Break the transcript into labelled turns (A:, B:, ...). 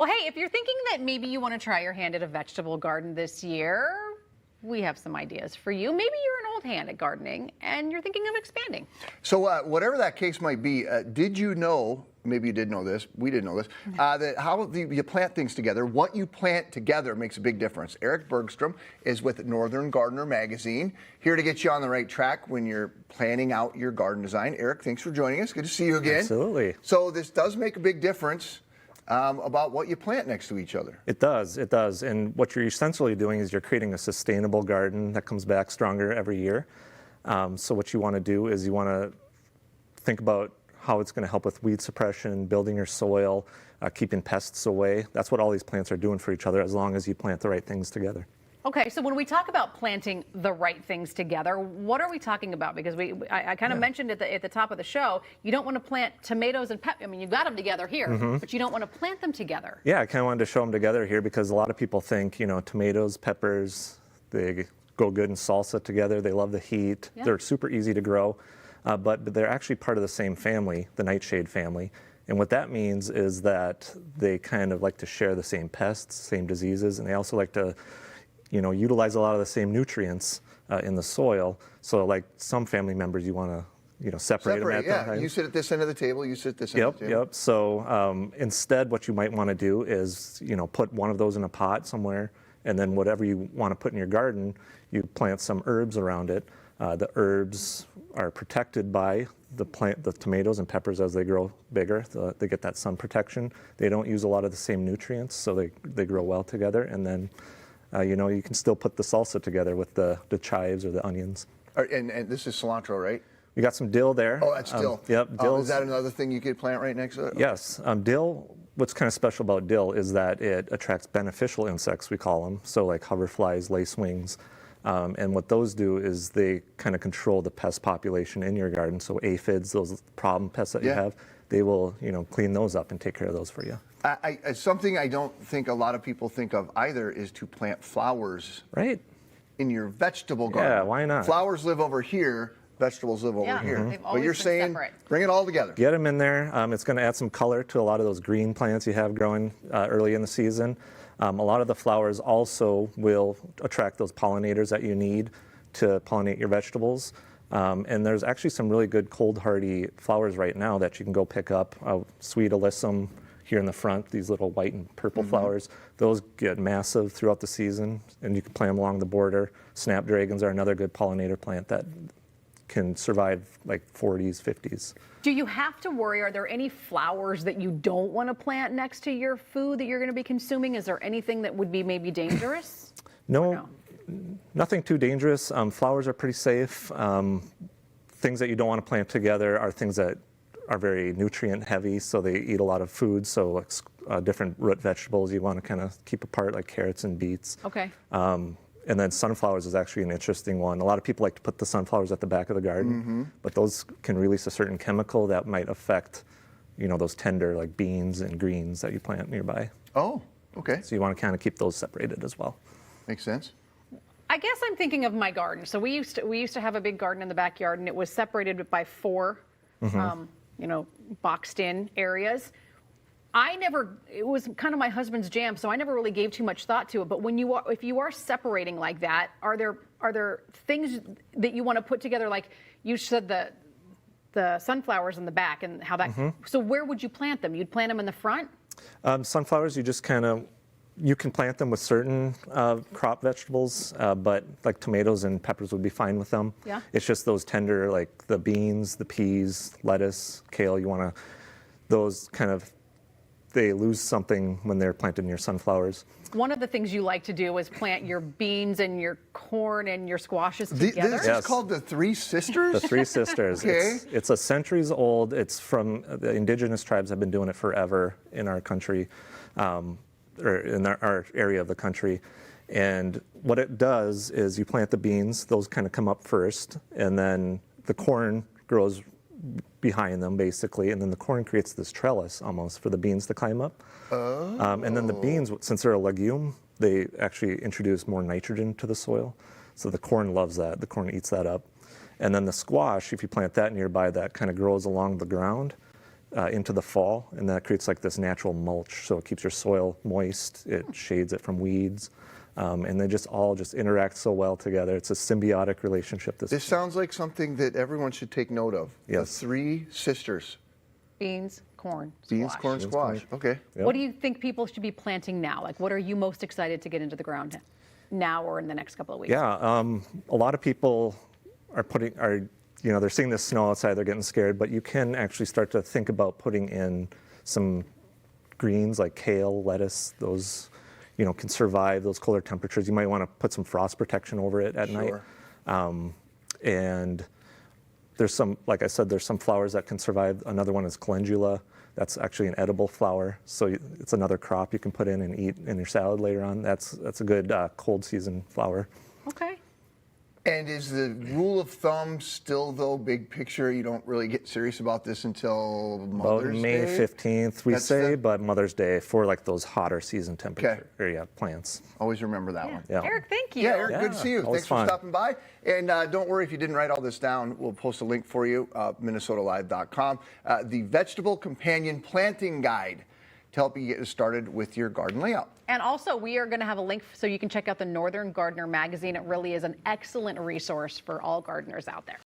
A: Well, hey, if you're thinking that maybe you want to try your hand at a vegetable garden this year, we have some ideas for you. Maybe you're an old hand at gardening and you're thinking of expanding.
B: So whatever that case might be, did you know, maybe you did know this, we didn't know this, that how you plant things together, what you plant together makes a big difference. Eric Bergstrom is with Northern Gardener Magazine, here to get you on the right track when you're planning out your garden design. Eric, thanks for joining us. Good to see you again.
C: Absolutely.
B: So this does make a big difference. About what you plant next to each other.
C: It does. And what you're essentially doing is you're creating a sustainable garden that comes back stronger every year. So what you want to do is you want to think about how it's going to help with weed suppression, building your soil, keeping pests away. That's what all these plants are doing for each other as long as you plant the right things together.
A: Okay, so when we talk about planting the right things together, what are we talking about? Because I kind of mentioned at the top of the show, you don't want to plant tomatoes and I mean, you've got them together here, but you don't want to plant them together.
C: Yeah, I kind of wanted to show them together here because a lot of people think, tomatoes, peppers, they go good in salsa together. They love the heat. Yeah. They're super easy to grow, but they're actually part of the same family, the nightshade family. And what that means is that they kind of like to share the same pests, same diseases, and they also like to utilize a lot of the same nutrients in the soil. So like some family members, you want to, separate them at
B: yeah.
C: times.
B: You sit at this end of the table, you sit at this end of the table.
C: Yep. So instead, what you might want to do is, put one of those in a pot somewhere, and then whatever you want to put in your garden, you plant some herbs around it. The herbs are protected by the tomatoes and peppers as they grow bigger. They get that sun protection. They don't use a lot of the same nutrients, so they grow well together. And then you can still put the salsa together with the chives or the onions.
B: And this is cilantro, right?
C: We got some dill there.
B: Oh, that's dill.
C: Yep, dill.
B: Is that another thing you could plant right next to it?
C: Yes. Dill, what's kind of special about dill is that it attracts beneficial insects, we call them, so like hoverflies, lacewings. And what those do is they kind of control the pest population in your garden. So aphids, those problem pests that you have, they will clean those up and take care of those for you.
B: Something I don't think a lot of people think of either is to plant flowers in your vegetable garden.
C: Yeah, why not?
B: Flowers live over here, vegetables live over here.
A: They've
B: But you're saying
A: separate.
B: Bring it all together.
C: Get them in there. It's going to add some color to a lot of those green plants you have growing early in the season. A lot of the flowers also will attract those pollinators that you need to pollinate your vegetables. And there's actually some really good cold hardy flowers right now that you can go pick up. Sweet alyssum here in the front, these little white and purple flowers. Those get massive throughout the season, and you can plant them along the border. Snapdragons are another good pollinator plant that can survive like 40s, 50s.
A: Do you have to worry? Are there any flowers that you don't want to plant next to your food that you're going to be consuming? Is there anything that would be maybe dangerous?
C: No, nothing too dangerous. Flowers are pretty safe. Things that you don't want to plant together are things that are very nutrient heavy, so they eat a lot of food. So different root vegetables you want to kind of keep apart, like carrots and beets.
A: Okay.
C: And then sunflowers is actually an interesting one. A lot of people like to put the sunflowers at the back of the garden, but those can release a certain chemical that might affect, those tender like beans and greens that you plant nearby.
B: Oh, okay.
C: So you want to kind of keep those separated as well.
B: Makes sense.
A: I guess I'm thinking of my garden. So we used to have a big garden in the backyard, and it was separated by 4, boxed in areas. It was kind of my husband's jam, so I never really gave too much thought to it. But if you are separating like that, are there things that you want to put together? Like you said, the sunflowers in the back and how that. So where would you plant them? You'd plant them in the front?
C: Sunflowers, you can plant them with certain crop vegetables, but like tomatoes and peppers would be fine with them.
A: Yeah.
C: It's just those tender, like the beans, the peas, lettuce, kale. You want to, those kind of, they lose something when they're planted in your sunflowers.
A: One of the things you like to do is plant your beans and your corn and your squashes together.
B: This is called the Three Sisters?
C: The Three Sisters.
B: Okay.
C: It's a centuries old. It's from the indigenous tribes have been doing it forever in our country, or in our area of the country. And what it does is you plant the beans, those kind of come up first, and then the corn grows behind them basically, and then the corn creates this trellis almost for the beans to climb up. And then the beans, since they're a legume, they actually introduce more nitrogen to the soil. So the corn loves that. The corn eats that up. And then the squash, if you plant that nearby, that kind of grows along the ground. into the fall, and that creates like this natural mulch. So it keeps your soil moist, it shades it from weeds, and they just all just interact so well together. It's a symbiotic relationship.
B: This sounds like something that everyone should take note of.
C: Yes.
B: The three sisters.
A: Beans, corn,
B: Beans,
A: squash.
B: corn, squash. Okay.
C: Yep.
A: What do you think people should be planting now? Like, what are you most excited to get into the ground now or in the next couple of weeks?
C: Yeah, a lot of people they're seeing the snow outside, they're getting scared, but you can actually start to think about putting in some greens like kale, lettuce. Those, can survive those colder temperatures. You might want to put some frost protection over it at night. And there's some, like I said, there's some flowers that can survive. Another one is calendula. That's actually an edible flower. So it's another crop you can put in and eat in your salad later on. That's a good cold season flower.
A: Okay.
B: And is the rule of thumb still, though, big picture, you don't really get serious about this until
C: About
B: Mother's
C: May
B: Day?
C: 15th, we
B: That's
C: say,
B: the-
C: but Mother's Day for like those hotter season temperature plants.
B: Always remember that one.
C: Yeah.
A: Eric, thank you.
B: Yeah, Eric, good to see you.
C: always
B: Thanks for
C: fun.
B: stopping by. And don't worry if you didn't write all this down. We'll post a link for you, minnesotalive.com. The Vegetable Companion Planting Guide to help you get started with your garden layout.
A: And also, we are going to have a link so you can check out the Northern Gardener magazine. It really is an excellent resource for all gardeners out there.